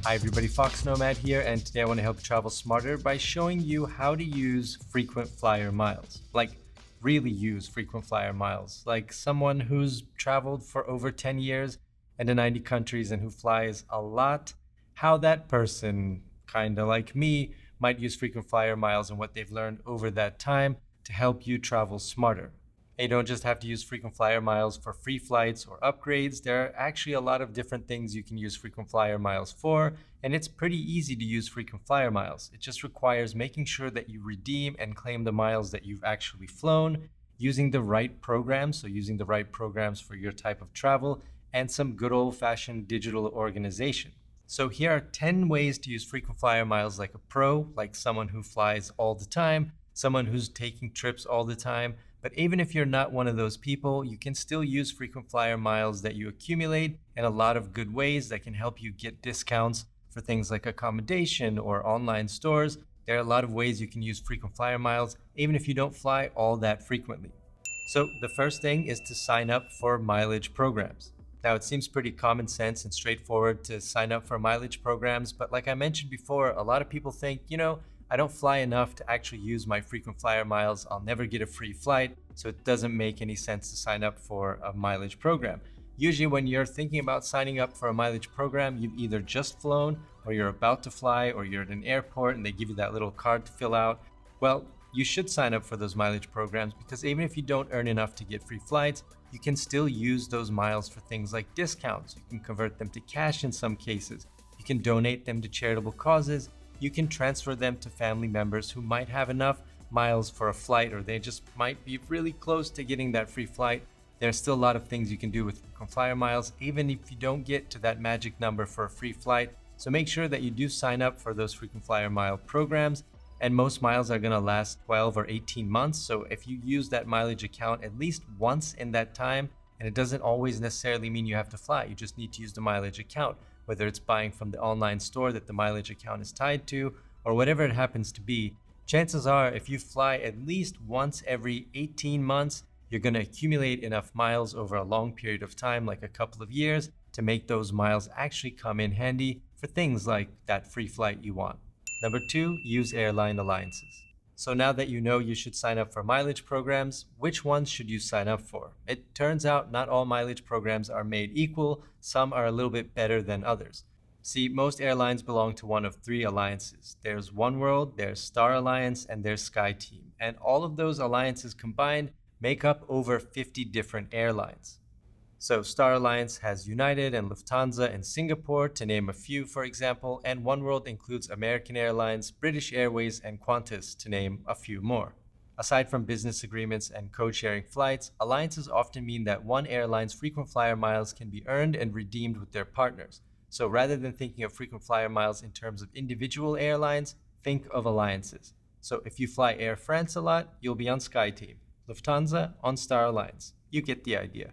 Hi everybody, foXnoMad here, and today I want to help you travel smarter by showing you how to use frequent flyer miles. Like, really use frequent flyer miles. Like someone who's traveled for over 10 years and to 90 countries and who flies a lot, how that person, kind of like me, might use frequent flyer miles and what they've learned over that time to help you travel smarter. And you don't just have to use frequent flyer miles for free flights or upgrades. There are actually a lot of different things you can use frequent flyer miles for, and it's pretty easy to use frequent flyer miles. It just requires making sure that you redeem and claim the miles that you've actually flown, using the right programs, so using the right programs for your type of travel, and some good old-fashioned digital organization. So here are 10 ways to use frequent flyer miles like a pro, like someone who flies all the time, someone who's taking trips all the time. But even if you're not one of those people, you can still use frequent flyer miles that you accumulate in a lot of good ways that can help you get discounts for things like accommodation or online stores. There are a lot of ways you can use frequent flyer miles, even if you don't fly all that frequently. So the first thing is to sign up for mileage programs. Now, it seems pretty common sense and straightforward to sign up for mileage programs, but like I mentioned before, a lot of people think, I don't fly enough to actually use my frequent flyer miles. I'll never get a free flight, so it doesn't make any sense to sign up for a mileage program. Usually when you're thinking about signing up for a mileage program, you've either just flown or you're about to fly or you're at an airport and they give you that little card to fill out. Well, you should sign up for those mileage programs because even if you don't earn enough to get free flights, you can still use those miles for things like discounts. You can convert them to cash in some cases. You can donate them to charitable causes. You can transfer them to family members who might have enough miles for a flight or they just might be really close to getting that free flight. There's still a lot of things you can do with frequent flyer miles, even if you don't get to that magic number for a free flight. So make sure that you do sign up for those frequent flyer mile programs. And most miles are going to last 12 or 18 months. So if you use that mileage account at least once in that time, and it doesn't always necessarily mean you have to fly, you just need to use the mileage account, whether it's buying from the online store that the mileage account is tied to, or whatever it happens to be. Chances are, if you fly at least once every 18 months, you're going to accumulate enough miles over a long period of time, like a couple of years, to make those miles actually come in handy for things like that free flight you want. Number 2, use airline alliances. So now that you know you should sign up for mileage programs, which ones should you sign up for? It turns out not all mileage programs are made equal. Some are a little bit better than others. See, most airlines belong to one of 3 alliances. There's oneworld, there's Star Alliance, and there's SkyTeam. And all of those alliances combined make up over 50 different airlines. So Star Alliance has United and Lufthansa and Singapore, to name a few, for example, and oneworld includes American Airlines, British Airways, and Qantas, to name a few more. Aside from business agreements and code-sharing flights, alliances often mean that one airline's frequent flyer miles can be earned and redeemed with their partners. So rather than thinking of frequent flyer miles in terms of individual airlines, think of alliances. So if you fly Air France a lot, you'll be on SkyTeam. Lufthansa on Star Alliance. You get the idea.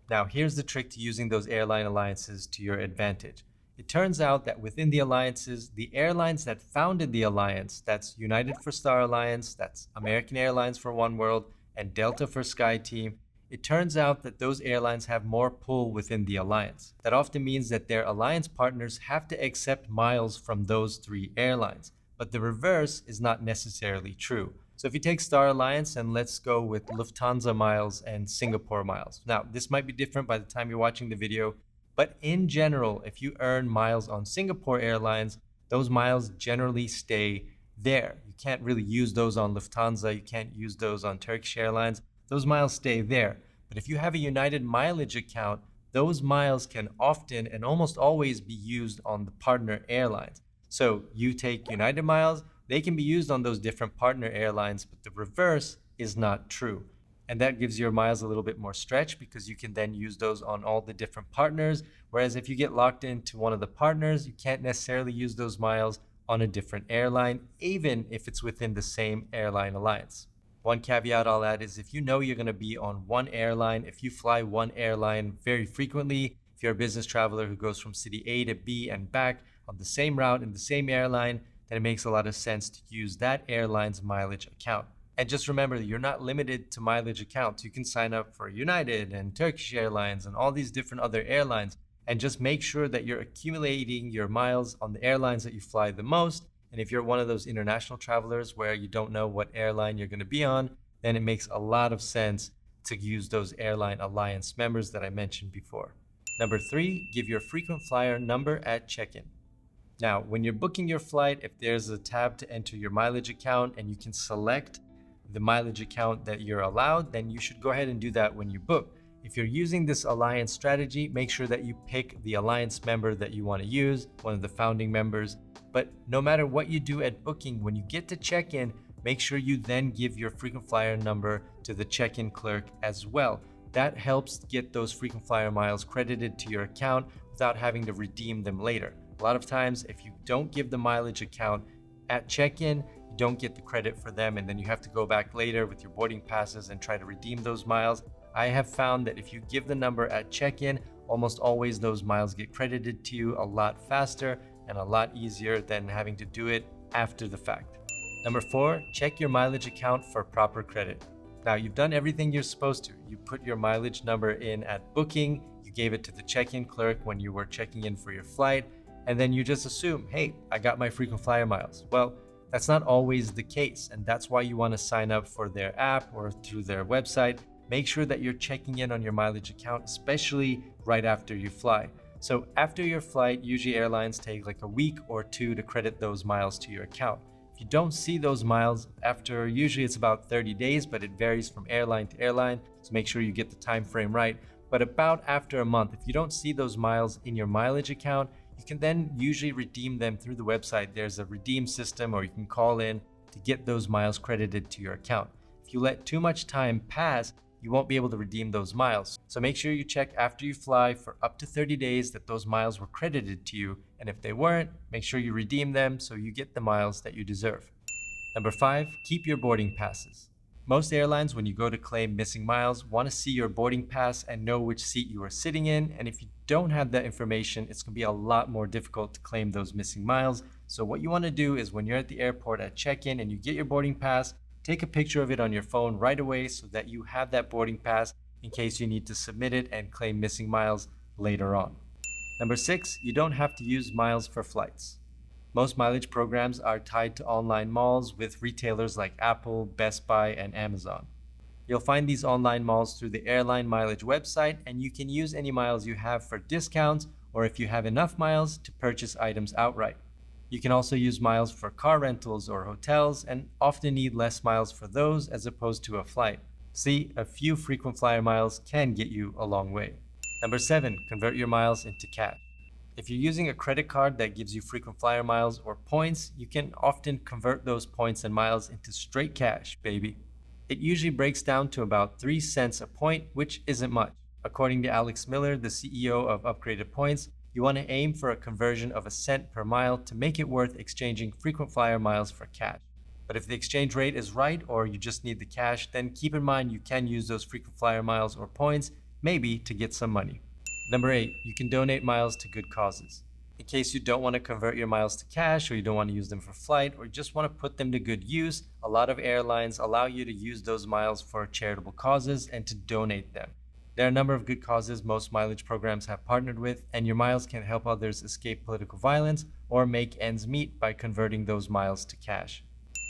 Now, here's the trick to using those airline alliances to your advantage. It turns out that within the alliances, the airlines that founded the alliance, that's United for Star Alliance, that's American Airlines for oneworld, and Delta for SkyTeam, it turns out that those airlines have more pull within the alliance. That often means that their alliance partners have to accept miles from those 3 airlines. But the reverse is not necessarily true. So if you take Star Alliance and let's go with Lufthansa miles and Singapore miles. Now, this might be different by the time you're watching the video, but in general, if you earn miles on Singapore Airlines, those miles generally stay there. You can't really use those on Lufthansa. You can't use those on Turkish Airlines. Those miles stay there. But if you have a United mileage account, those miles can often and almost always be used on the partner airlines. So you take United miles, they can be used on those different partner airlines, but the reverse is not true. And that gives your miles a little bit more stretch because you can then use those on all the different partners. Whereas if you get locked into one of the partners, you can't necessarily use those miles on a different airline, even if it's within the same airline alliance. One caveat I'll add is if you know you're going to be on one airline, if you fly one airline very frequently, if you're a business traveler who goes from city A to B and back on the same route in the same airline, then it makes a lot of sense to use that airline's mileage account. And just remember that you're not limited to mileage accounts. You can sign up for United and Turkish Airlines and all these different other airlines. and just make sure that you're accumulating your miles on the airlines that you fly the most. And if you're one of those international travelers where you don't know what airline you're going to be on, then it makes a lot of sense to use those airline alliance members that I mentioned before. Number 3, give your frequent flyer number at check-in. Now, when you're booking your flight, if there's a tab to enter your mileage account and you can select the mileage account that you're allowed, then you should go ahead and do that when you book. If you're using this alliance strategy, make sure that you pick the alliance member that you want to use, one of the founding members. But no matter what you do at booking, when you get to check-in, make sure you then give your frequent flyer number to the check-in clerk as well. That helps get those frequent flyer miles credited to your account without having to redeem them later. A lot of times, if you don't give the mileage account at check-in, you don't get the credit for them, and then you have to go back later with your boarding passes and try to redeem those miles. I have found that if you give the number at check-in, almost always those miles get credited to you a lot faster and a lot easier than having to do it after the fact. Number 4, check your mileage account for proper credit. Now, you've done everything you're supposed to. You put your mileage number in at booking, you gave it to the check-in clerk when you were checking in for your flight, and then you just assume, hey, I got my frequent flyer miles. Well, that's not always the case, and that's why you want to sign up for their app or through their website. Make sure that you're checking in on your mileage account, especially right after you fly. So after your flight, usually airlines take like a week or 2 to credit those miles to your account. If you don't see those miles after, usually it's about 30 days, but it varies from airline to airline, so make sure you get the time frame right. But about after a month, if you don't see those miles in your mileage account, you can then usually redeem them through the website. There's a redeem system, or you can call in to get those miles credited to your account. If you let too much time pass, you won't be able to redeem those miles. So make sure you check after you fly for up to 30 days that those miles were credited to you. And if they weren't, make sure you redeem them so you get the miles that you deserve. Number 5, keep your boarding passes. Most airlines, when you go to claim missing miles, want to see your boarding pass and know which seat you are sitting in. And if you don't have that information, it's going to be a lot more difficult to claim those missing miles. So what you want to do is when you're at the airport at check-in and you get your boarding pass, take a picture of it on your phone right away so that you have that boarding pass in case you need to submit it and claim missing miles later on. Number 6, you don't have to use miles for flights. Most mileage programs are tied to online malls with retailers like Apple, Best Buy, and Amazon. You'll find these online malls through the airline mileage website, and you can use any miles you have for discounts or if you have enough miles to purchase items outright. You can also use miles for car rentals or hotels and often need less miles for those as opposed to a flight. See, a few frequent flyer miles can get you a long way. Number 7, convert your miles into cash. If you're using a credit card that gives you frequent flyer miles or points, you can often convert those points and miles into straight cash, baby. It usually breaks down to about 3 cents a point, which isn't much. According to Alex Miller, the CEO of Upgraded Points, you want to aim for a conversion of a cent per mile to make it worth exchanging frequent flyer miles for cash. But if the exchange rate is right or you just need the cash, then keep in mind you can use those frequent flyer miles or points, maybe to get some money. Number 8, you can donate miles to good causes. In case you don't want to convert your miles to cash or you don't want to use them for flight or just want to put them to good use, a lot of airlines allow you to use those miles for charitable causes and to donate them. There are a number of good causes most mileage programs have partnered with, and your miles can help others escape political violence or make ends meet by converting those miles to cash.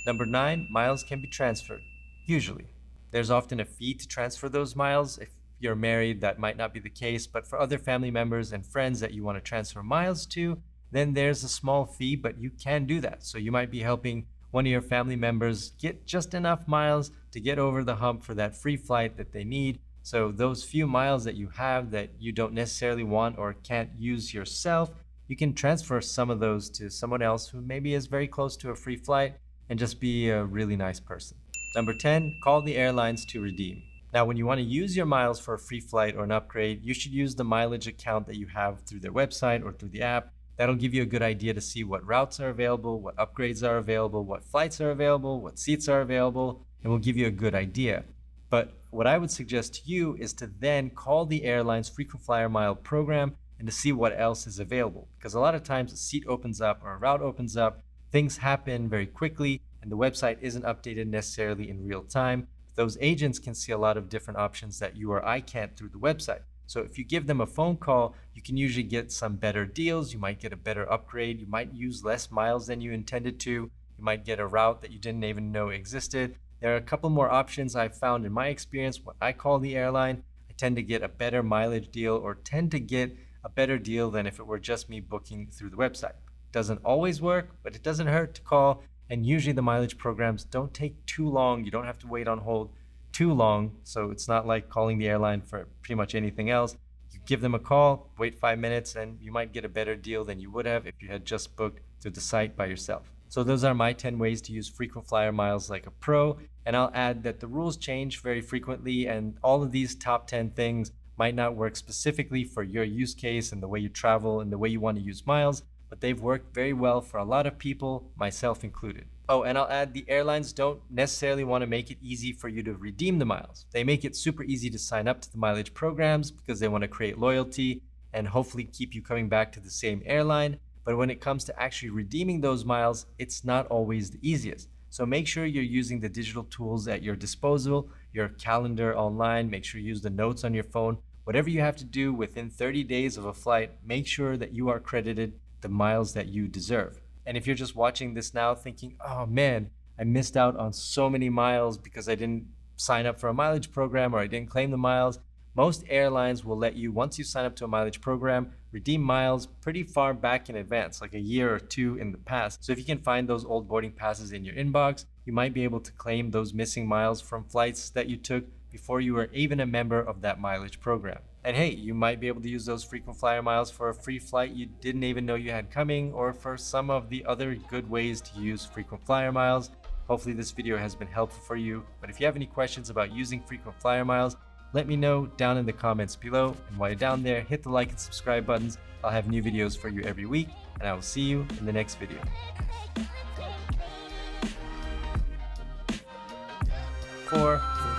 Number 9, miles can be transferred, usually. There's often a fee to transfer those miles. If you're married, that might not be the case, but for other family members and friends that you want to transfer miles to, then there's a small fee, but you can do that. So you might be helping one of your family members get just enough miles to get over the hump for that free flight that they need. So those few miles that you have that you don't necessarily want or can't use yourself, you can transfer some of those to someone else who maybe is very close to a free flight and just be a really nice person. Number 10, call the airlines to redeem. Now, when you want to use your miles for a free flight or an upgrade, you should use the mileage account that you have through their website or through the app. That'll give you a good idea to see what routes are available, what upgrades are available, what flights are available, what seats are available, and will give you a good idea. But what I would suggest to you is to then call the airline's frequent flyer mile program and to see what else is available. Because a lot of times a seat opens up or a route opens up, things happen very quickly, and the website isn't updated necessarily in real time. Those agents can see a lot of different options that you or I can't through the website. So if you give them a phone call, you can usually get some better deals. You might get a better upgrade. You might use less miles than you intended to. You might get a route that you didn't even know existed. There are a couple more options I've found in my experience. When I call the airline, I tend to get a better mileage deal or tend to get a better deal than if it were just me booking through the website. Doesn't always work, but it doesn't hurt to call. And usually the mileage programs don't take too long. You don't have to wait on hold too long. So it's not like calling the airline for pretty much anything else. You give them a call, wait 5 minutes, and you might get a better deal than you would have if you had just booked through the site by yourself. So those are my 10 ways to use frequent flyer miles like a pro. And I'll add that the rules change very frequently, and all of these top 10 things might not work specifically for your use case and the way you travel and the way you want to use miles, but they've worked very well for a lot of people, myself included. Oh, and I'll add the airlines don't necessarily want to make it easy for you to redeem the miles. They make it super easy to sign up to the mileage programs because they want to create loyalty and hopefully keep you coming back to the same airline. But when it comes to actually redeeming those miles, it's not always the easiest. So make sure you're using the digital tools at your disposal, your calendar online, make sure you use the notes on your phone. Whatever you have to do within 30 days of a flight, make sure that you are credited the miles that you deserve. And if you're just watching this now thinking, oh man, I missed out on so many miles because I didn't sign up for a mileage program or I didn't claim the miles, most airlines will let you, once you sign up to a mileage program, redeem miles pretty far back in advance, like a year or two in the past. So if you can find those old boarding passes in your inbox, you might be able to claim those missing miles from flights that you took before you were even a member of that mileage program. And hey, you might be able to use those frequent flyer miles for a free flight you didn't even know you had coming, or for some of the other good ways to use frequent flyer miles. Hopefully this video has been helpful for you, but if you have any questions about using frequent flyer miles, let me know down in the comments below. And while you're down there, hit the like and subscribe buttons. I'll have new videos for you every week, and I will see you in the next video.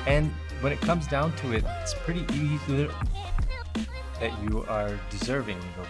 And when it comes down to it, it's pretty easy that you are deserving of